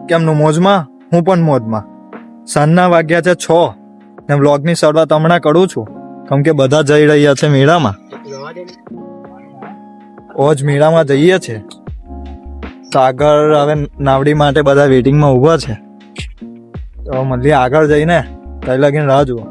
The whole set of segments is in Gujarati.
કેમનું મોજમાં? હું પણ મોજમાં. સાંજના વાગ્યા છે 6 ને વ્લોગની શરૂઆત હમણાં કરું છું, કેમ કે બધા જઈ રહ્યા છે મેળામાં. ઓજ મેળામાં જઈએ છે તો આગળ હવે નાવડી માટે બધા વેટિંગમાં ઊભા છે, તો મળીએ આગળ જઈને. ત્યાં લગીને રાહ જુઓ.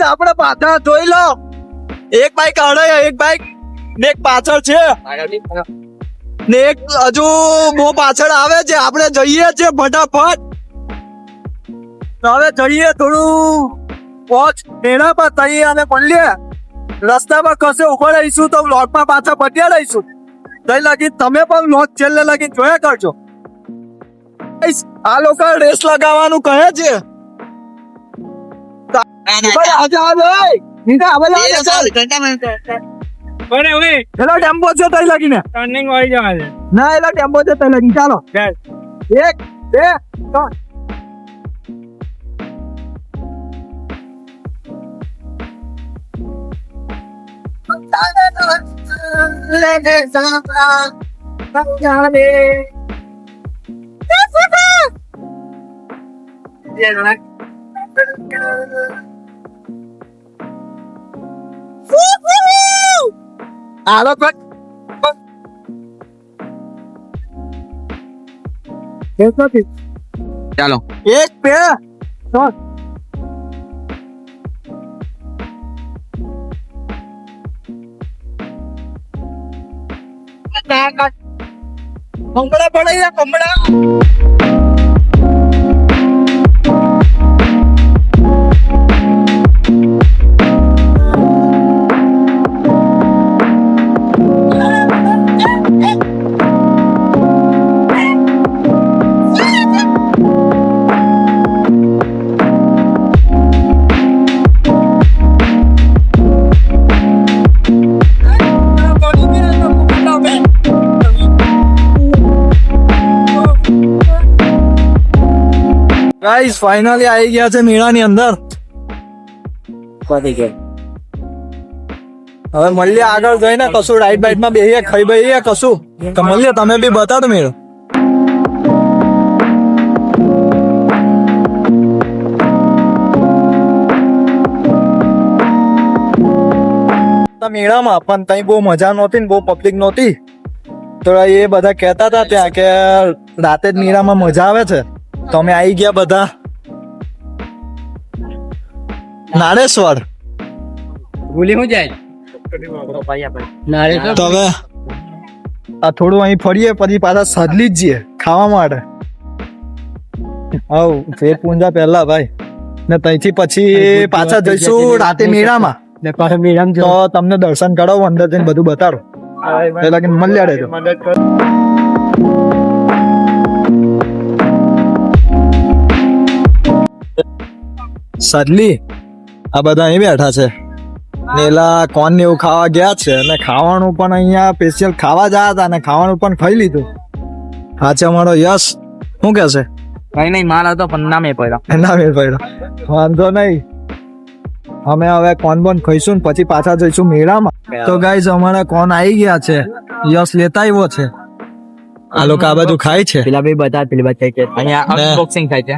આપણે પાછળ જોઈ લો, એક બાઈક આડે, એક બાઈક ને એક પાછળ છે ને એક હજુ બહુ પાછળ આવે છે. આપણે જઈએ છે ફટાફટ. હવે જઈએ થોડું પહોંચ મેળા પર તઈ અને મળીએ. રસ્તામાં કશે ઉભા રહીશું તો વ્લોગમાં પાછા બત્યા રહીશું. તઈ લગી તમે પણ વ્લોગ છેલ્લે લગી જોયા કરજો. આ લોકો રેસ લગાવવાનું કહે છે. ટેમ્પો છે તઈ લગીને ટર્નિંગ હોય જવા ના, એલા ટેમ્પો છે તઈ લગી. ચાલો 1 2 3 આલો કટ. ચાલો 1 2 3 કંબડા પડાયા કંબડા. ગાઈસ ફાઇનલી આવી ગયા છે મેળાની અંદર. હવે મળીએ આગળ જઈને કશું રાઈડ બાઈડ માં બેહીએ, ખાઈ બેહીએ કશું તો મળીએ. તમે બી બતાડો મેળો. મેળામાં પણ ત્યાં બહુ મજા નહોતી ને બહુ પબ્લિક નહોતી, તો એ બધા કહેતા હતા ત્યાં કે રાતે જ મેળામાં મજા આવે છે. તો અમે આવી ગયા બધા નારેશ્વર. ભૂલી હું જાય તો હવે આ થોડું અહીં ફરીએ પછી પાછા સાદલી જ જઈએ ખાવા માટે. હવ ફેર પૂંજા પહેલા ભાઈ ને ત્યાંથી પછી પાછા જઈશું રાતે મેળામાં. તો તમને દર્શન કરાવું અંદર જઈને બધું બતાડો. પેલા કે મળ્યા રહેજો. સાદલી આ બધા અહીં બેઠા છે. પેલા કોન ને એવું ખાવા ગયા છે અને ખાવાનું પણ અહીંયા સ્પેશિયલ ખાવા ગયા હતા અને ખાવાનું પણ ખાઈ લીધું. આ છે અમારો યશ. શું કે છે? કઈ નહીં, માલ હતો પણ ના મેળ પડ્યો. વાંધો નહીં, અમે હવે કોન બોન ખાઈશું પછી પાછા જઈશું મેળામાં. તો ગાઈઝ અમારા કોન આવી ગયા છે, યશ લેતા આવ્યો છે. આ લોકો આ બાજુ ખાય છે. પેલા ભાઈ બતા પેલી વાત કે અહીંયા અનબોક્સિંગ થાય છે.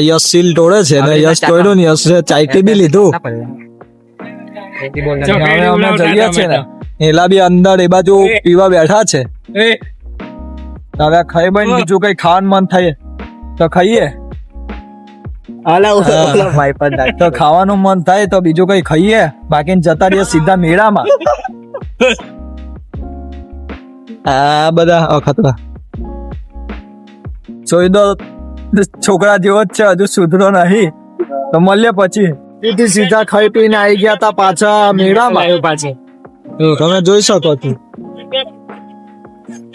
યશ સીલ તોડે છે ને યશ તોડ્યો ને યશ ચાઈટી બી લીધું. હવે અમે જઈએ છે ને એલા બી અંદર એ બાજુ પીવા બેઠા છે. હવે ખાઈ બન બીજું કઈ ખાવાનું મન થાય તો ખાઈએ. તો ખાવાનું મન થાય તો બીજું કઈ ખાઈએ, બાકી જતા રહીએ સીધા મેળામાં. આ બધા અખતરા જોઈ દો, છોકરા જેવો જ છે, હજુ સુધરો નહીં. તો મળીએ પછી. સીધા ખાઈ પીને આવી ગયા તા પાછા મેળામાં. તમે જોઈ શકો છો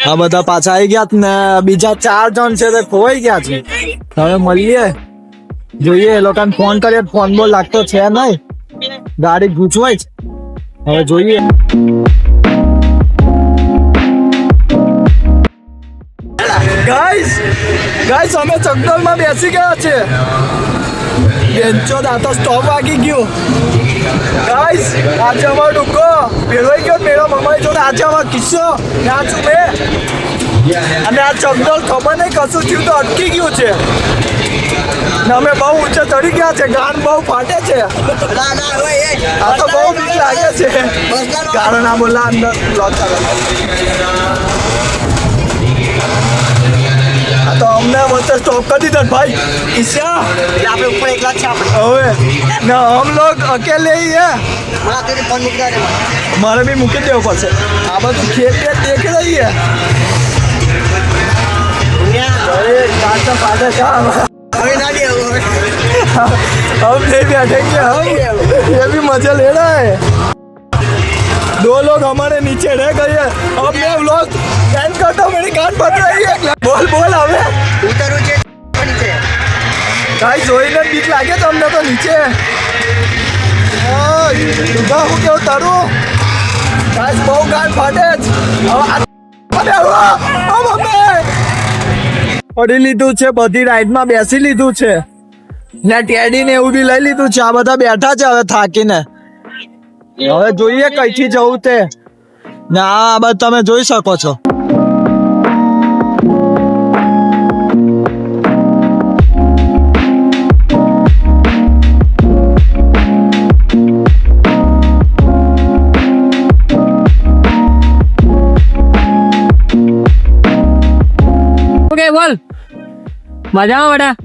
આ બધા પાછા આવી ગયા ને બીજા 4 જણ છે તે ખોવાઈ ગયા છે. હવે મળીએ, જોઈએ એ લોકોને ફોન કરીએ. ફોન બોલ લાગતો છે નહીં, ગાડી ગૂંચવાય છે. હવે જોઈએ. ગાઈસ અમે ચકડોળમાં બેસી ગયા છે. બેન્ચો દાતો સ્ટોપ વાગી ગયો. ગાઈસ આજે અમારો ડુક્કો ભેળવાઈ ગયો. મેળો મમાઈ જોડે આજે અમારો કિસ્સો ના ચૂપે. અને આ ચકડોળ ખબર નહીં કશું થયું તો અટકી ગયું છે. ને અમે બહુ ઊંચે ચડી ગયા છે. ગાન બહુ ફાટે છે. આ તો બહુ બીક લાગે છે. કારણ આ બોલા અંદર બ્લોક ચાલે. તો અમને વચ્ચે સ્ટોપ કરી દીધા ભાઈ. ઈશા આપણે ઉપર એકલા છે આપણે. હવે ના હમ લોગ અકેલે ही है. મારે भी મૂકી દેવું પડશે. આ બધું ખેત દેખ રહી है. अरे काटा पाटा काम अभी ना दिया हम नहीं बैठेंगे. हम ये भी मजा ले रहा है. 2 लोग हमारे नीचे रह गए हैं. अब मैं व्लॉग एंड करता हूँ. मेरी कान फट रही है. बोल बोल હવે ઉતરું છે નીચે. ગાઈસ જોઈને બીક લાગે તમને તો નીચે. ઓય તું હું કેવું તારું. ગાઈસ બહુ કાન ફાટે જ. હવે અમે પડી લીધું છે. બધી રાઈડમાં બેસી લીધું છે ને ટેડી ને એવું બી લઈ લીધું છે. આ બધા બેઠા છે હવે થાકીને. હવે જોઈએ કઈથી જવું તે. ને આ બધું તમે જોઈ શકો છો. બોલ મજામાં બેટા.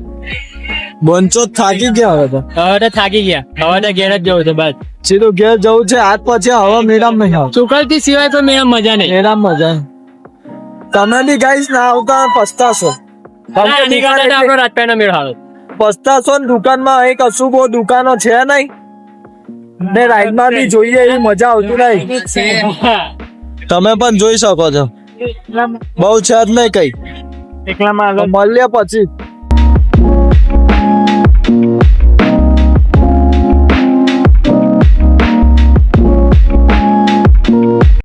બંચો થાકી ગયા હવે તો. હવે તો થાકી ગયા. હવે તો ઘેર જ જવું છે બસ. સીધું ઘેર જવું છે. આજ પછી હવે મેળામ નહીં આવ. સુકલતી સિવાય તો મેં મજા નહીં. મેળામ મજા. તમે બી ગાઈસ ના આવતા પસ્તાશો. આપણો રાજપાઈ નો મેળ હાલો પસ્તાશો ને દુકાનમાં અહીં કશું બહુ દુકાનો છે નહીં ને રાઈડમાં બી જોઈએ એવી મજા આવતી નહીં. તમે પણ જોઈ શકો છો. બહુ છે જ નહીં કઈ. એકલામાં મળીએ પછી.